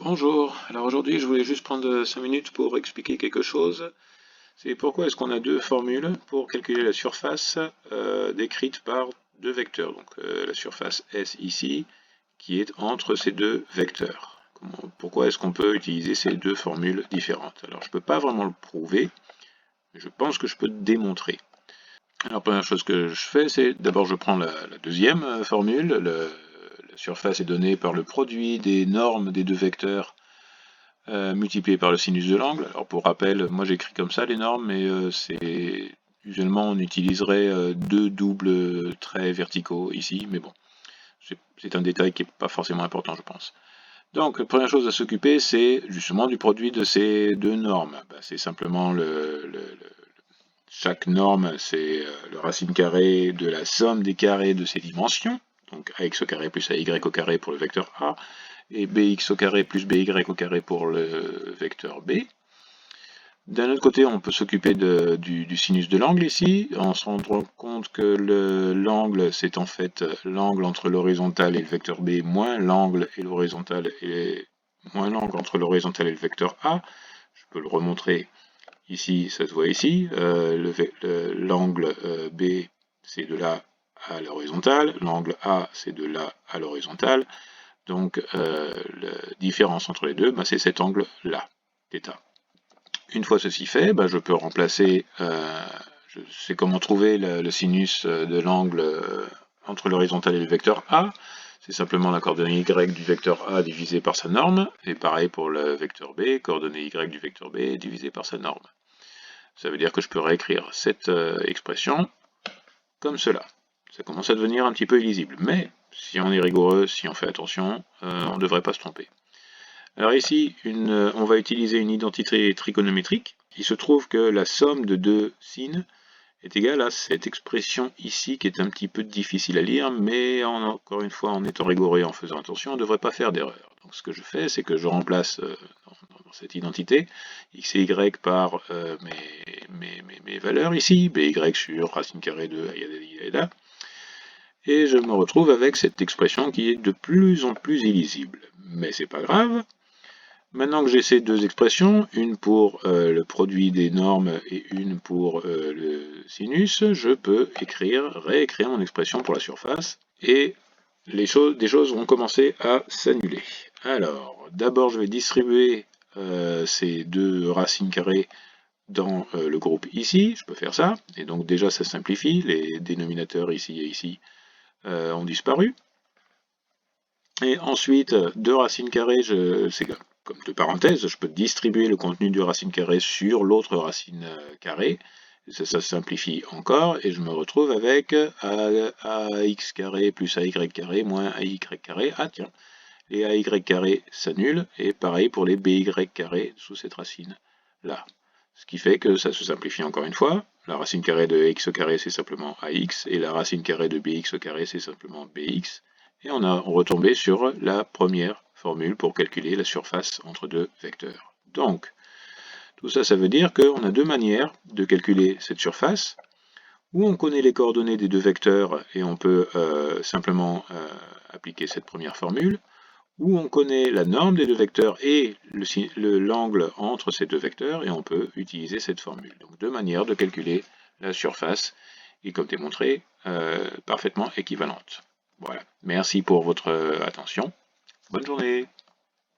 Bonjour, alors aujourd'hui je voulais juste prendre 5 minutes pour expliquer quelque chose. C'est pourquoi est-ce qu'on a deux formules pour calculer la surface décrite par deux vecteurs. Donc la surface S ici qui est entre ces deux vecteurs. Pourquoi est-ce qu'on peut utiliser ces deux formules différentes? Alors je ne peux pas vraiment le prouver, mais je pense que je peux le démontrer. Alors la première chose que je fais, c'est d'abord je prends la deuxième formule. La surface est donnée par le produit des normes des deux vecteurs multiplié par le sinus de l'angle. Alors pour rappel, moi j'écris comme ça les normes, mais c'est usuellement on utiliserait deux doubles traits verticaux ici, mais bon, c'est un détail qui n'est pas forcément important, je pense. Donc, première chose à s'occuper, c'est justement du produit de ces deux normes. C'est simplement chaque norme, c'est le racine carrée de la somme des carrés de ses dimensions, donc ax au carré plus ay au carré pour le vecteur A, et bx au carré plus by au carré pour le vecteur B. D'un autre côté, on peut s'occuper du sinus de l'angle ici, en se rendant compte que l'angle, c'est en fait l'angle entre l'horizontale et le vecteur B, moins l'angle et l'horizontale, et moins l'angle entre l'horizontale et le vecteur A. Je peux le remontrer ici, ça se voit ici. L'angle B, c'est de là à l'horizontale, l'angle A, c'est de là à l'horizontale. Donc la différence entre les deux, c'est cet angle-là, θ. Une fois ceci fait, je peux remplacer, je sais comment trouver le sinus de l'angle entre l'horizontale et le vecteur A. C'est simplement la coordonnée y du vecteur A divisé par sa norme, et pareil pour le vecteur B, coordonnée y du vecteur B divisé par sa norme. Ça veut dire que je peux réécrire cette expression comme cela. Ça commence à devenir un petit peu illisible, mais si on est rigoureux, si on fait attention, on ne devrait pas se tromper. Alors ici, on va utiliser une identité trigonométrique. Il se trouve que la somme de deux sines est égale à cette expression ici, qui est un petit peu difficile à lire, mais encore une fois, en étant rigoureux et en faisant attention, on ne devrait pas faire d'erreur. Donc ce que je fais, c'est que je remplace dans cette identité x et y par mes valeurs ici, by sur racine carrée de a, et je me retrouve avec cette expression qui est de plus en plus illisible. Mais c'est pas grave. Maintenant que j'ai ces deux expressions, une pour le produit des normes et une pour le sinus, je peux réécrire mon expression pour la surface, et des choses vont commencer à s'annuler. Alors, d'abord je vais distribuer ces deux racines carrées dans le groupe ici, je peux faire ça, et donc déjà ça simplifie, les dénominateurs ici et ici ont disparu. Et ensuite, deux racines carrées, c'est comme deux parenthèses, je peux distribuer le contenu du racine carrée sur l'autre racine carrée. Ça simplifie encore, et je me retrouve avec ax carré plus ay carré moins ay carré. Ah tiens, les ay carré s'annulent, et pareil pour les by carré sous cette racine là. Ce qui fait que ça se simplifie encore une fois. La racine carrée de x au carré, c'est simplement ax, et la racine carrée de bx au carré, c'est simplement bx. Et on retombé sur la première formule pour calculer la surface entre deux vecteurs. Donc, tout ça, ça veut dire qu'on a deux manières de calculer cette surface, où on connaît les coordonnées des deux vecteurs et on peut simplement appliquer cette première formule, où on connaît la norme des deux vecteurs et l'angle entre ces deux vecteurs, et on peut utiliser cette formule. Donc deux manières de calculer la surface, et comme démontré, parfaitement équivalentes. Voilà, merci pour votre attention, bonne journée.